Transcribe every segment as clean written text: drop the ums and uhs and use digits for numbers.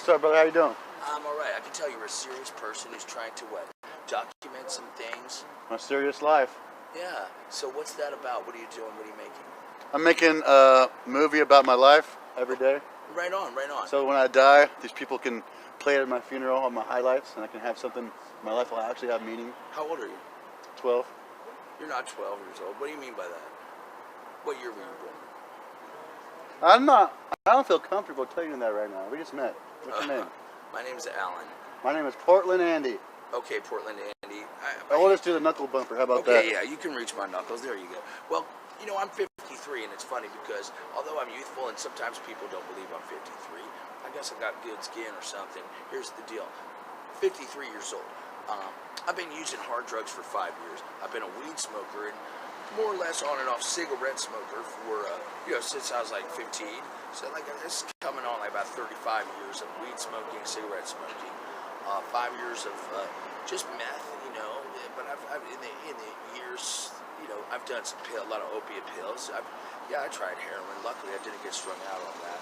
What's up, brother? How you doing? I'm alright. I can tell you're a serious person who's trying to what? Document some things. My serious life. Yeah. So what's that about? What are you doing? What are you making? I'm making a movie about my life every day. Right on, right on. So when I die, these people can play it at my funeral on my highlights, and I can have something. My life will actually have meaning. How old are you? 12. You're not 12 years old. What do you mean by that? What year were you born? I don't feel comfortable telling you that right now. We just met. What's your name? My name's Alan. My name is Portland Andy. Okay, Portland Andy. I want us to do the knuckle bumper. How about that? Okay, yeah, you can reach my knuckles. There you go. Well, you know, I'm 53, and it's funny because although I'm youthful and sometimes people don't believe I'm 53, I guess I've got good skin or something. Here's the deal. 53 years old. I've been using hard drugs for 5 years. I've been a weed smoker and more or less on and off cigarette smoker for, since I was like 15. So like this is coming on like about 35 years of weed smoking, cigarette smoking. 5 years of just meth, but I've in the years, I've done a lot of opiate pills. I tried heroin. Luckily, I didn't get strung out on that.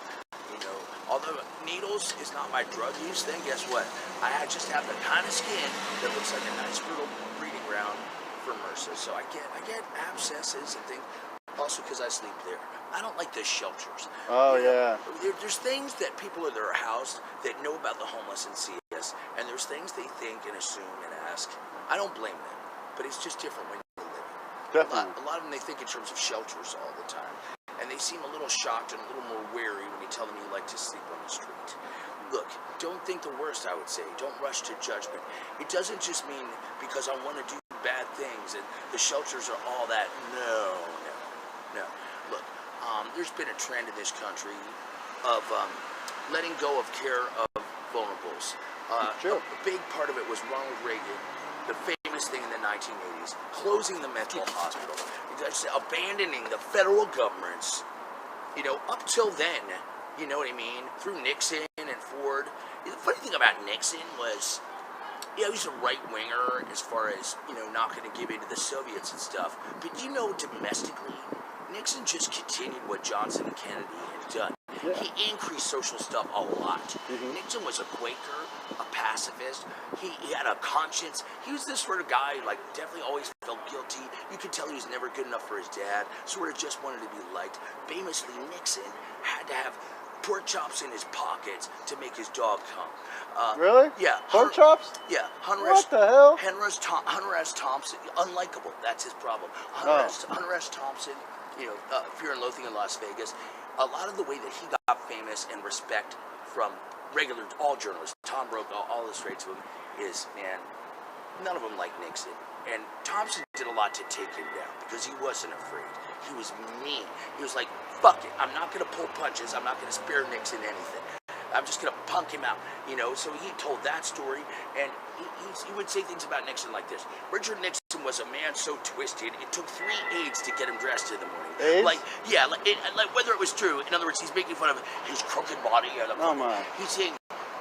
Although needles is not my drug use thing, guess what? I just have the kind of skin that looks like a nice fertile breeding ground for MRSA. So I get abscesses and things. Also because I sleep there. I don't like the shelters. Oh, yeah. There's things that people that are housed that know about the homeless and see us, and there's things they think and assume and ask. I don't blame them, but it's just different when you're living. Definitely. A lot of them, they think in terms of shelters all the time, and they seem a little shocked and a little more wary when you tell them you like to sleep on the street. Look, don't think the worst, I would say. Don't rush to judgment. It doesn't just mean because I want to do bad things and the shelters are all that. No. Look, there's been a trend in this country of letting go of care of vulnerables. Sure. A big part of it was Ronald Reagan, the famous thing in the 1980s, closing the mental hospital, abandoning the federal governments. Up till then, you know what I mean? Through Nixon and Ford. The funny thing about Nixon was, he was a right-winger as far as, not going to give in to the Soviets and stuff. But domestically, Nixon just continued what Johnson and Kennedy had done. Yeah. He increased social stuff a lot. Mm-hmm. Nixon was a Quaker, a pacifist. He had a conscience. He was this sort of guy who, definitely always felt guilty. You could tell he was never good enough for his dad. Sort of just wanted to be liked. Famously, Nixon had to have pork chops in his pockets to make his dog come. Really? Yeah. Pork chops? Yeah. What the hell? Hunter S. Thompson, unlikable. That's his problem. Hunter S. Thompson, Fear and Loathing in Las Vegas. A lot of the way that he got famous and respect from all journalists, Tom Brokaw, all the straight to him, is, man, none of them like Nixon. And Thompson did a lot to take him down because he wasn't afraid. He was mean. He was like, fuck it, I'm not going to pull punches. I'm not going to spare Nixon anything. I'm just going to punk him out, So he told that story, and he would say things about Nixon like this. Richard Nixon was a man so twisted, it took 3 aides to get him dressed in the morning. AIDS? Whether it was true. In other words, he's making fun of his crooked body. Oh, my. He's saying,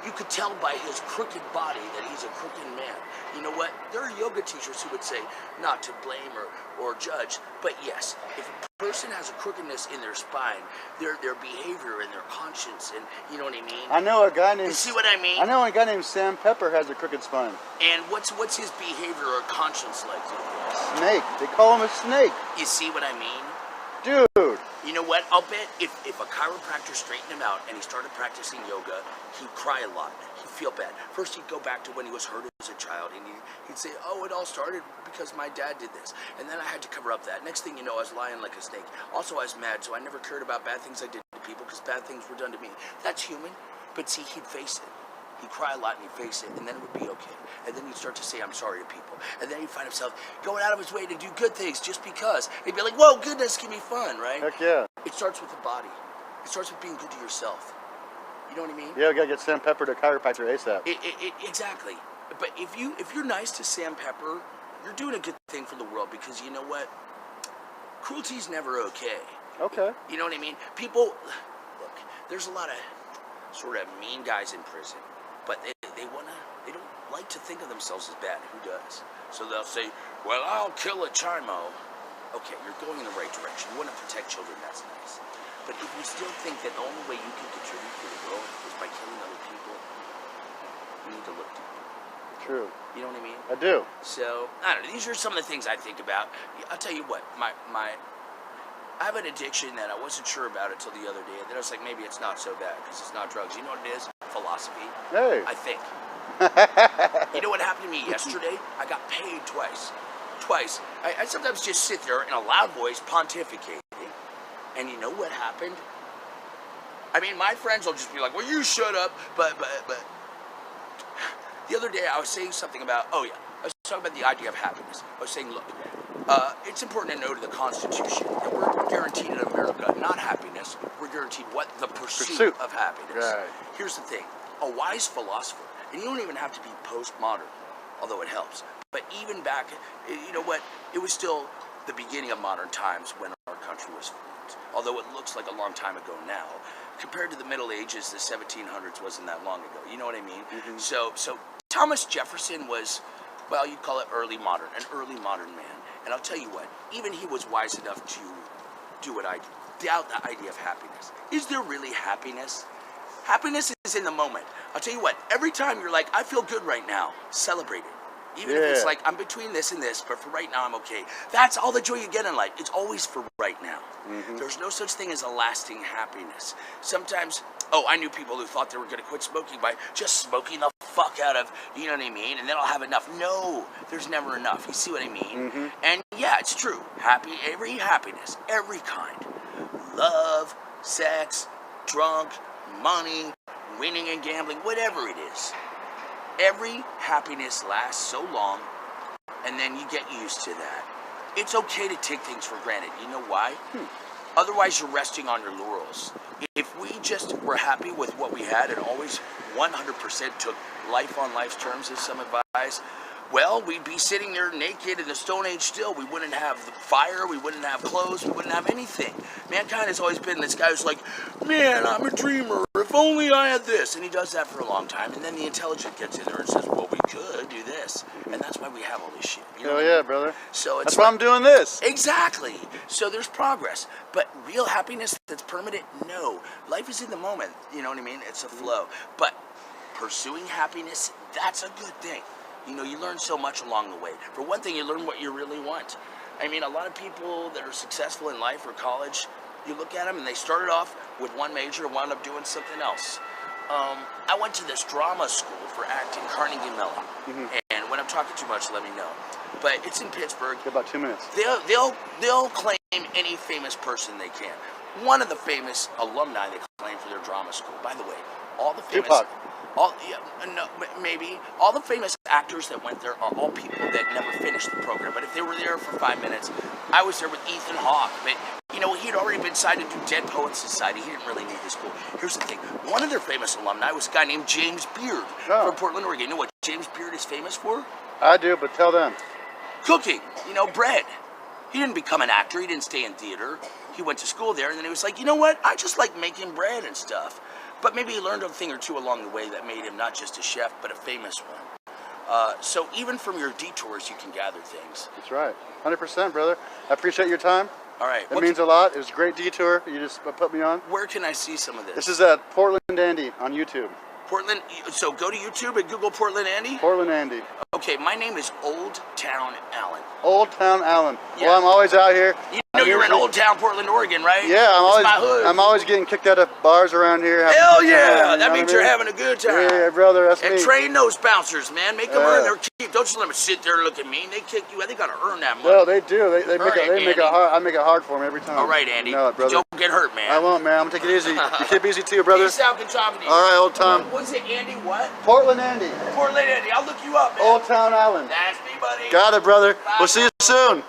you could tell by his crooked body that he's a crooked man. You know what? There are yoga teachers who would say not to blame or judge, but yes, if a person has a crookedness in their spine, their behavior and their conscience, and you know what I mean? I know a guy named... You see what I mean? I know a guy named Sam Pepper has a crooked spine. And what's his behavior or conscience like? Snake. They call him a snake. You see what I mean? Dude. You know what? I'll bet if a chiropractor straightened him out and he started practicing yoga, he'd cry a lot. He'd feel bad. First, he'd go back to when he was hurt as a child, and he'd say, oh, it all started because my dad did this. And then I had to cover up that. Next thing you know, I was lying like a snake. Also, I was mad, so I never cared about bad things I did to people because bad things were done to me. That's human. But see, he'd face it. He'd cry a lot and he'd face it, and then it would be okay. And then he'd start to say, I'm sorry to people. And then he'd find himself going out of his way to do good things just because. He'd be like, whoa, goodness can be fun, right? Heck yeah. It starts with the body. It starts with being good to yourself. You know what I mean? Yeah, we gotta get Sam Pepper to chiropractor ASAP. Exactly. But if you're nice to Sam Pepper, you're doing a good thing for the world because you know what? Cruelty's never okay. Okay. You know what I mean? People, look, there's a lot of sort of mean guys in prison. But they don't like to think of themselves as bad. Who does? So they'll say, well, I'll kill a chimo. Okay, you're going in the right direction. You want to protect children, that's nice. But if you still think that the only way you can contribute to the world is by killing other people, you need to look deeper. True. You know what I mean? I do. So, I don't know. These are some of the things I think about. I'll tell you what. I have an addiction that I wasn't sure about until the other day. And then I was like, maybe it's not so bad because it's not drugs. You know what it is? Philosophy. Hey. I think. You know what happened to me yesterday? I got paid twice. Twice. I sometimes just sit there in a loud voice pontificating. And you know what happened? I mean, my friends will just be like, well, you shut up. But the other day I was saying something about, I was talking about the idea of happiness. I was saying, look, it's important to note in the Constitution that we're guaranteed in America not happiness. We're guaranteed what? The pursuit of happiness. Right. Here's the thing. A wise philosopher, and you don't even have to be postmodern, although it helps. But even back, you know what? It was still the beginning of modern times when our country was formed. Although it looks like a long time ago now. Compared to the Middle Ages, the 1700s wasn't that long ago. You know what I mean? Mm-hmm. So Thomas Jefferson was, well, you'd call it an early modern man. And I'll tell you what, even he was wise enough to do what I doubt the idea of happiness. Is there really happiness? Happiness is in the moment. I'll tell you what, every time you're like, I feel good right now, celebrate it. Even if it's like, I'm between this and this, but for right now, I'm okay. That's all the joy you get in life. It's always for right now. Mm-hmm. There's no such thing as a lasting happiness. Sometimes, I knew people who thought they were going to quit smoking by just smoking the fuck out of, you know what I mean? And then I'll have enough. No, there's never enough. You see what I mean? Mm-hmm. And yeah, it's true. Every happiness, every kind. Love, sex, drunk, money, winning and gambling, whatever it is. Every happiness lasts so long, and then you get used to that. It's okay to take things for granted. You know why? Otherwise, you're resting on your laurels. If we just were happy with what we had and always 100% took life on life's terms, as some advise, well, we'd be sitting there naked in the Stone Age still. We wouldn't have the fire, we wouldn't have clothes, we wouldn't have anything. Mankind has always been this guy who's like, man, I'm a dreamer, if only I had this. And he does that for a long time, and then the intelligent gets in there and says, well, we could do this. And that's why we have all this shit. You know Hell yeah, brother. So it's that's why I'm doing this. Exactly. So there's progress. But real happiness that's permanent, no. Life is in the moment, you know what I mean? It's a flow. But pursuing happiness, that's a good thing. You know, you learn so much along the way. For one thing, you learn what you really want. I mean, a lot of people that are successful in life or college, you look at them and they started off with one major and wound up doing something else. I went to this drama school for acting, Carnegie Mellon. Mm-hmm. And when I'm talking too much, let me know. But it's in Pittsburgh. About 2 minutes. They'll claim any famous person they can. One of the famous alumni they claim for their drama school. By the way, all the famous... Tupac. Maybe all the famous actors that went there are all people that never finished the program. But if they were there for 5 minutes, I was there with Ethan Hawke. But you know, he'd already been signed to do Dead Poets Society. He didn't really need the school. Here's the thing: one of their famous alumni was a guy named James Beard from Portland, Oregon. You know what James Beard is famous for? I do, but tell them. Cooking. You know, bread. He didn't become an actor. He didn't stay in theater. He went to school there, and then he was like, you know what? I just like making bread and stuff. But maybe he learned a thing or two along the way that made him not just a chef, but a famous one. So even from your detours, you can gather things. That's right. 100%, brother. I appreciate your time. All right. It means a lot. It was a great detour you just put me on. Where can I see some of this? This is at Portland Andy on YouTube. Portland. So go to YouTube and Google Portland Andy? Portland Andy. Okay, my name is Old Town Alan. Old Town Alan. Yeah. Well, I'm always out here. You know you're in Old Town Portland, Oregon, right? Yeah, I'm always getting kicked out of bars around here. Hell yeah! That means you're having a good time. Yeah, brother, that's me. And train those bouncers, man. Make them earn their keep. Don't just let them sit there and look at me. They kick you. They gotta earn that money. Well, they do. They make it hard. I make it hard for them every time. All right, Andy. You know it, brother. Don't get hurt, man. I won't, man. I'm gonna take it easy. You keep easy too, brother. Peace out. Good talking to you. All right, Old Town. What's it, Andy? What? Portland Andy. Portland Andy. I'll look you up, man. Old Town Alan. That's me, buddy. Got it, brother. Bye. We'll see you soon.